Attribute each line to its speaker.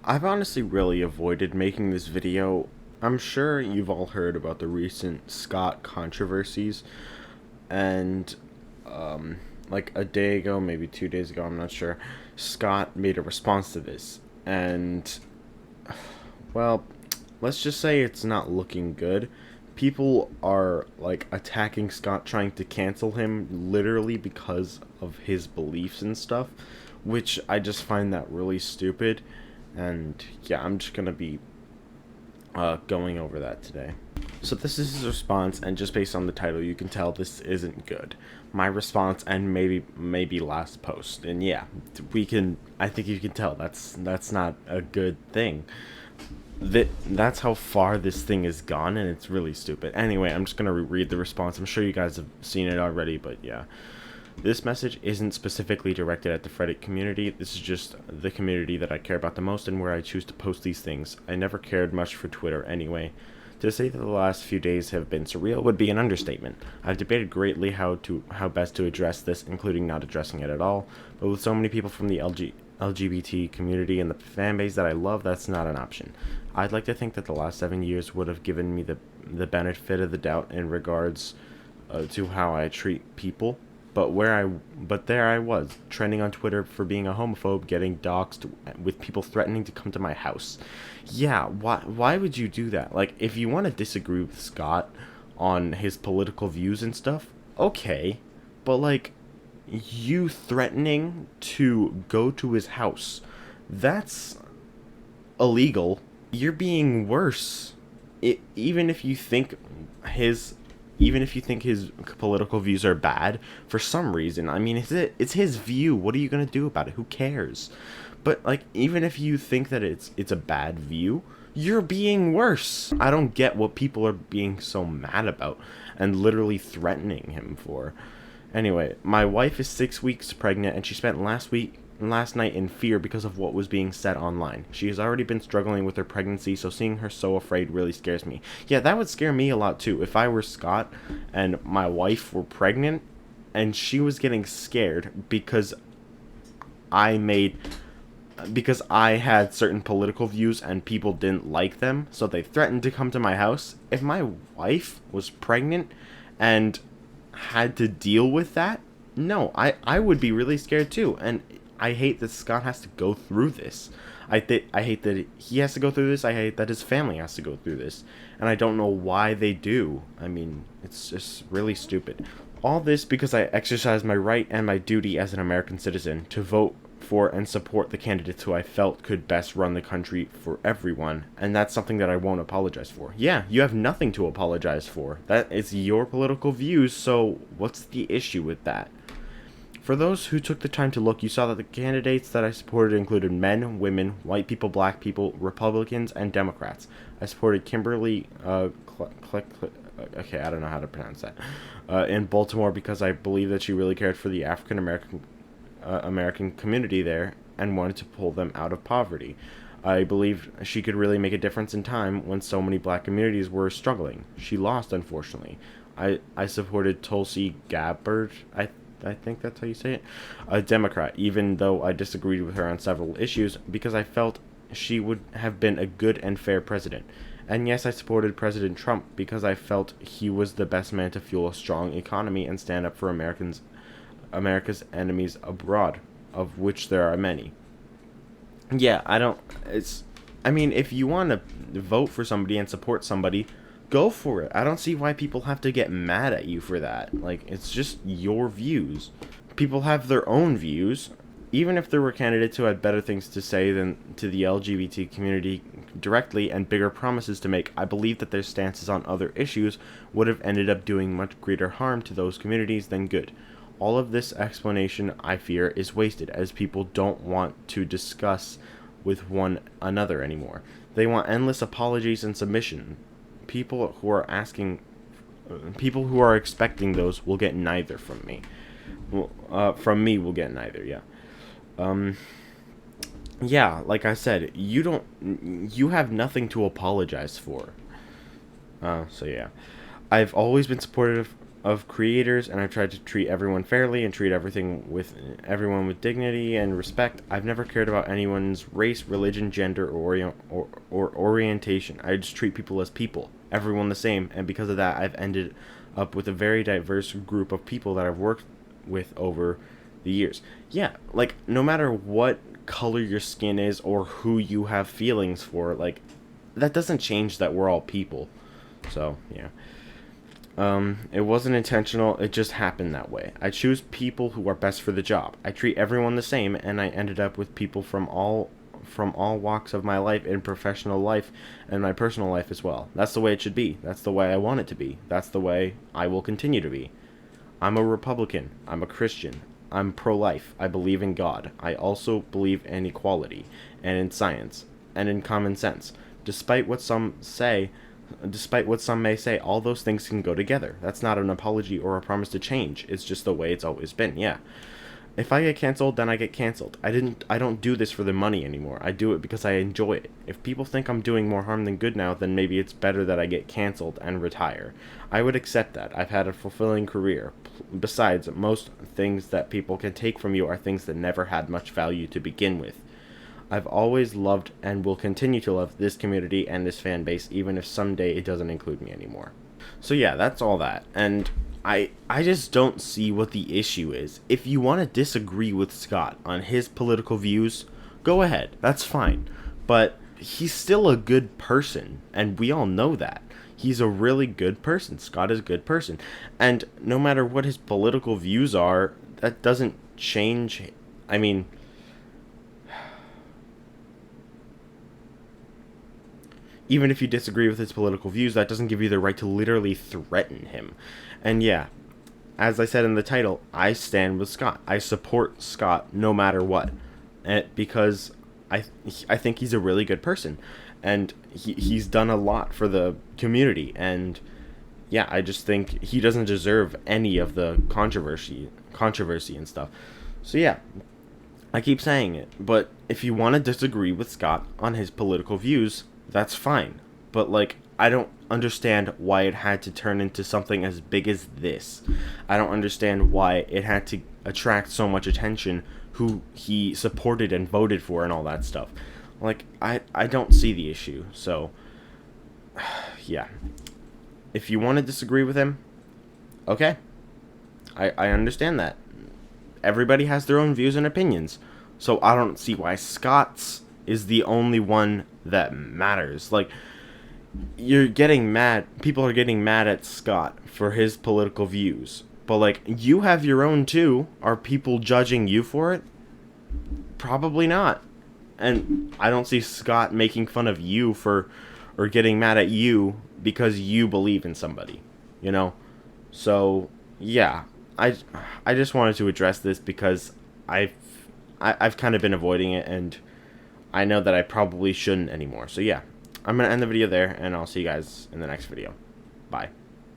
Speaker 1: I've honestly really avoided making this video. I'm sure you've all heard about the recent Scott controversies, and like a day ago, maybe 2 days ago, I'm not sure, Scott made a response to this, and well, let's just say it's not looking good. People are like attacking Scott, trying to cancel him literally because of his beliefs and stuff, which I just find that really stupid. And yeah, I'm just gonna be going over that today. So this is his response, and just based on the title, you can tell this isn't good. My response, and maybe last post, and yeah, we can. I think you can tell that's not a good thing. That's how far this thing has gone, and it's really stupid. Anyway, I'm just gonna read the response. I'm sure you guys have seen it already, but yeah. This message isn't specifically directed at the Reddit community. This is just the community that I care about the most and where I choose to post these things. I never cared much for Twitter anyway. To say that the last few days have been surreal would be an understatement. I've debated greatly how best to address this, including not addressing it at all, but with so many people from the LGBT community and the fanbase that I love, that's not an option. I'd like to think that the last 7 years would have given me the benefit of the doubt in regards to how I treat people. But there I was, trending on Twitter for being a homophobe, getting doxxed, with people threatening to come to my house. Yeah, why would you do that? Like, if you want to disagree with Scott on his political views and stuff, okay. But, like, you threatening to go to his house, that's illegal. You're being worse. Even if you think his political views are bad for some reason. I mean, it's his view. What are you gonna do about it? Who cares? But like, even if you think that it's a bad view, you're being worse. I don't get what people are being so mad about and literally threatening him for. Anyway, my wife is 6 weeks pregnant, and she spent last night in fear because of what was being said online. She has already been struggling with her pregnancy, so seeing her so afraid really scares me. Yeah, that would scare me a lot too. If I were Scott and my wife were pregnant and she was getting scared I made because I had certain political views and people didn't like them, so they threatened to come to my house. If my wife was pregnant and had to deal with that, no, I would be really scared too. And I hate that Scott has to go through this. I hate that he has to go through this. I hate that his family has to go through this. And I don't know why they do. I mean, it's just really stupid. All this because I exercise my right and my duty as an American citizen to vote for and support the candidates who I felt could best run the country for everyone, and that's something that I won't apologize for. Yeah, you have nothing to apologize for. That is your political views, so what's the issue with that? For those who took the time to look, you saw that the candidates that I supported included men, women, white people, black people, Republicans, and Democrats. I supported Kimberly, okay, I don't know how to pronounce that, in Baltimore because I believe that she really cared for the African American community there and wanted to pull them out of poverty. I believe she could really make a difference in time when so many black communities were struggling. She lost, unfortunately. I supported Tulsi Gabbard, I think that's how you say it, a Democrat, even though I disagreed with her on several issues, because I felt she would have been a good and fair president. And yes, I supported President Trump because I felt he was the best man to fuel a strong economy and stand up for America's enemies abroad, of which there are many. Yeah, I mean, if you want to vote for somebody and support somebody, go for it. I don't see why people have to get mad at you for that. Like, it's just your views. People have their own views. Even if there were candidates who had better things to say than to the LGBT community directly and bigger promises to make, I believe that their stances on other issues would have ended up doing much greater harm to those communities than good. All of this explanation, I fear, is wasted, as people don't want to discuss with one another anymore. They want endless apologies and submission. People who are expecting those will get neither from me. From me will get neither, yeah. Yeah, like I said, you have nothing to apologize for. So yeah. I've always been supportive of creators, and I've tried to treat everyone fairly and treat everyone with dignity and respect. I've never cared about anyone's race, religion, gender, or orientation. I just treat people as people, everyone the same, and because of that, I've ended up with a very diverse group of people that I've worked with over the years. Yeah, like, no matter what color your skin is or who you have feelings for, like, that doesn't change that we're all people. So, yeah. It wasn't intentional, it just happened that way. I choose people who are best for the job. I treat everyone the same, and I ended up with people from all walks of my life in professional life and my personal life as well. That's the way it should be. That's the way I want it to be. That's the way I will continue to be. I'm a Republican. I'm a Christian. I'm pro-life. I believe in God. I also believe in equality and in science and in common sense. Despite what some may say, all those things can go together. That's not an apology or a promise to change. It's just the way it's always been. Yeah. If I get canceled, then I get canceled. I don't do this for the money anymore. I do it because I enjoy it. If people think I'm doing more harm than good now, then maybe it's better that I get canceled and retire. I would accept that. I've had a fulfilling career. Besides, most things that people can take from you are things that never had much value to begin with. I've always loved and will continue to love this community and this fan base, even if someday it doesn't include me anymore. So yeah, that's all that. And I just don't see what the issue is. If you want to disagree with Scott on his political views, go ahead. That's fine. But he's still a good person, and we all know that. He's a really good person. Scott is a good person. And no matter what his political views are, that doesn't change. I mean, even if you disagree with his political views, that doesn't give you the right to literally threaten him. And yeah, as I said in the title, I stand with Scott. I support Scott no matter what. Because I think he's a really good person. And he's done a lot for the community. And yeah, I just think he doesn't deserve any of the controversy and stuff. So yeah, I keep saying it. But if you want to disagree with Scott on his political views, that's fine. But, like, I don't understand why it had to turn into something as big as this. I don't understand why it had to attract so much attention, who he supported and voted for and all that stuff. Like, I don't see the issue. So, yeah. If you want to disagree with him, okay. I understand that. Everybody has their own views and opinions. So I don't see why Scott's is the only one that matters. Like, you're getting mad. People are getting mad at Scott for his political views. But, like, you have your own too. Are people judging you for it? Probably not. And I don't see Scott making fun of you for, or getting mad at you because you believe in somebody. You know? So, yeah. I just wanted to address this because I've kind of been avoiding it, and I know that I probably shouldn't anymore. So yeah, I'm going to end the video there, and I'll see you guys in the next video. Bye.